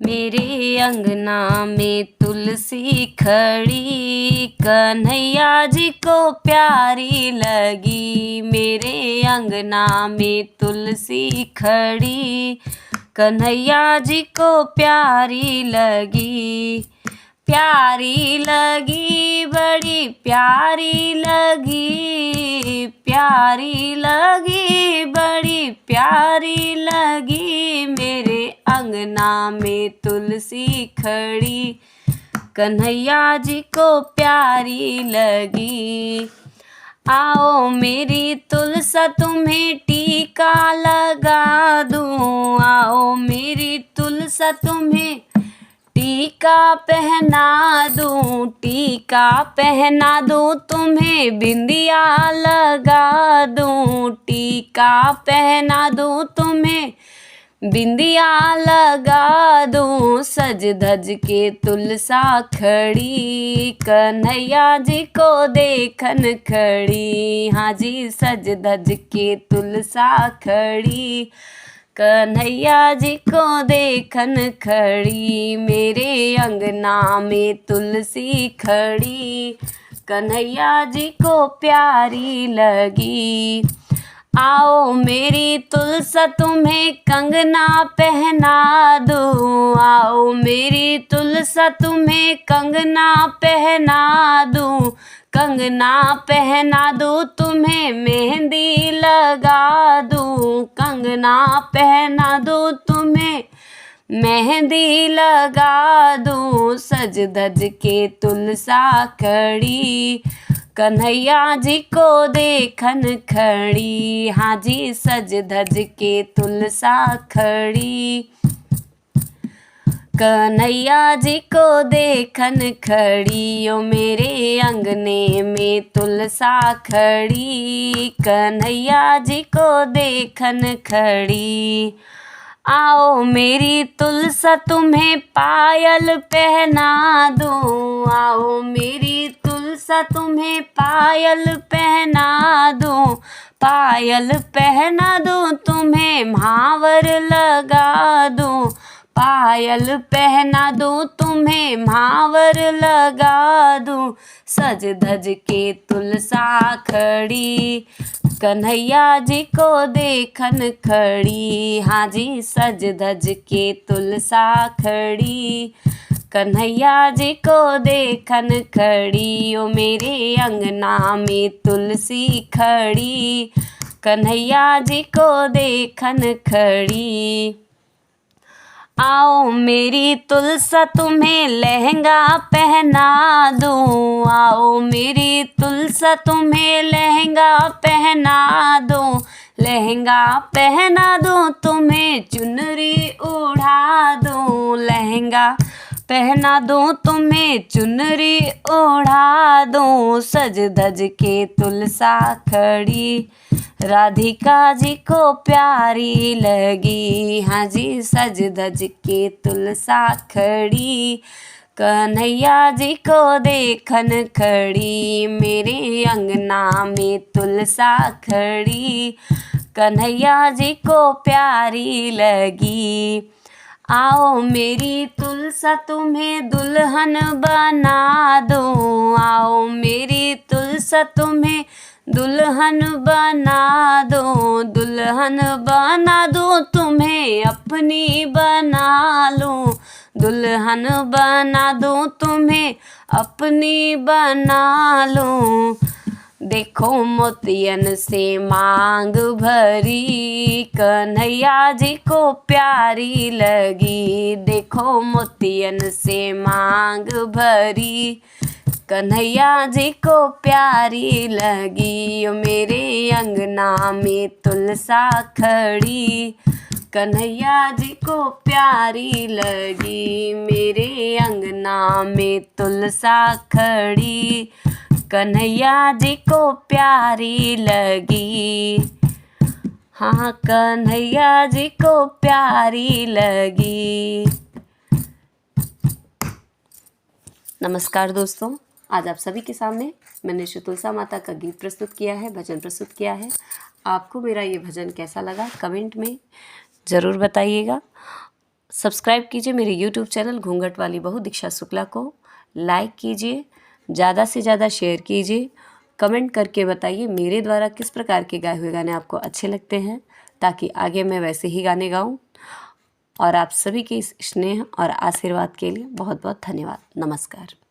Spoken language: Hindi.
मेरे अंगना में तुलसी खड़ी, कन्हैया जी को प्यारी लगी। मेरे अंगना में तुलसी खड़ी, कन्हैया जी को प्यारी लगी। प्यारी लगी, बड़ी प्यारी लगी, प्यारी लगी, बड़ी प्यारी लगी। मेरे अंगना में तुलसी खड़ी, कन्हैया जी को प्यारी लगी। आओ मेरी तुलसा तुम्हें टीका लगा दूँ, आओ मेरी तुलसा तुम्हें टीका पहना दूँ, टीका पहना दूँ तुम्हें, बिंदिया लगा दूँ, टीका पहना दूँ तुम्हें, बिंदिया लगा दूँ। सज धज के तुलसा खड़ी, कन्हैया जी को देखन खड़ी। हाँ जी, सज धज के तुलसा खड़ी, कन्हैया जी को देखन खड़ी। मेरे अंगना में तुलसी खड़ी, कन्हैया जी को प्यारी लगी। आओ मेरी तुलसा तुम्हें कंगना पहना दूँ, आओ मेरी तुलसा तुम्हें कंगना पहना दूँ, कंगना पहना दूँ तुम्हें, मेहंदी लगा दूँ, कंगना पहना दूँ तुम्हें, मेहंदी लगा दूँ। सज धज के तुलसा खड़ी, कन्हैया जी को देखन खड़ी। हाँ जी, सज धज के तुलसा खड़ी, कन्हैया जी को देखन खड़ी। ओ मेरे अंगने में तुलसा खड़ी, कन्हैया जी को देखन खड़ी। आओ मेरी तुलसा तुम्हें पायल पहना दूँ, आओ मेरी तुलसा तुम्हें पायल पहना दूँ, पायल पहना दूँ तुम्हें, भांवर लगा दूँ, पायल पहना दूँ तुम्हें, भांवर लगा दूँ। सज धज के तुलसा खड़ी, कन्हैया जी को देखन खड़ी। हाँ जी, सज धज के तुलसा खड़ी, कन्हैया जी को देखन खड़ी। ओ मेरे अंगना में तुलसी खड़ी, कन्हैया जी को देखन खड़ी। आओ मेरी तुलसा तुम्हें लहंगा पहना दूँ, आओ मेरी तुलसा तुम्हें लहंगा पहना दूँ, लहंगा पहना दूँ तुम्हें, चुनरी ओढ़ा दूँ, लहंगा पहना दूँ तुम्हें, चुनरी ओढ़ा दूँ। सज धज के तुलसा खड़ी, राधिका जी को प्यारी लगी। हाँ जी, सज धज के तुलसा खड़ी, कन्हैया जी को देखन खड़ी। मेरे अंगना में तुलसा खड़ी, कन्हैया जी को प्यारी लगी। आओ मेरी तुलसा तुम्हें दुल्हन बना दूँ, आओ मेरी तुलसा तुम्हें दुल्हन बना दूँ, दुल्हन बना दूँ तुम्हें, अपनी बना लूँ, दुल्हन बना दूँ तुम्हें, अपनी बना लूँ। देखो मोतियन से मांग भरी, कन्हैया जी को प्यारी लगी। देखो मोतियन से मांग भरी, कन्हैया जी को प्यारी लगी। मेरे अंगना में तुलसा खड़ी, कन्हैया जी को प्यारी लगी। मेरे अंगना में तुलसा खड़ी, कन्हैया जी को प्यारी लगी। हाँ, कन्हैया जी को प्यारी लगी। नमस्कार दोस्तों, आज आप सभी के सामने मैंने श्री तुलसा माता का गीत प्रस्तुत किया है, भजन प्रस्तुत किया है। आपको मेरा ये भजन कैसा लगा कमेंट में ज़रूर बताइएगा। सब्सक्राइब कीजिए मेरे यूट्यूब चैनल घूंघट वाली बहू दीक्षा शुक्ला को, लाइक कीजिए, ज़्यादा से ज़्यादा शेयर कीजिए, कमेंट करके बताइए मेरे द्वारा किस प्रकार के गाए हुए गाने आपको अच्छे लगते हैं, ताकि आगे मैं वैसे ही गाने गाऊं। और आप सभी के इस स्नेह और आशीर्वाद के लिए बहुत बहुत धन्यवाद। नमस्कार।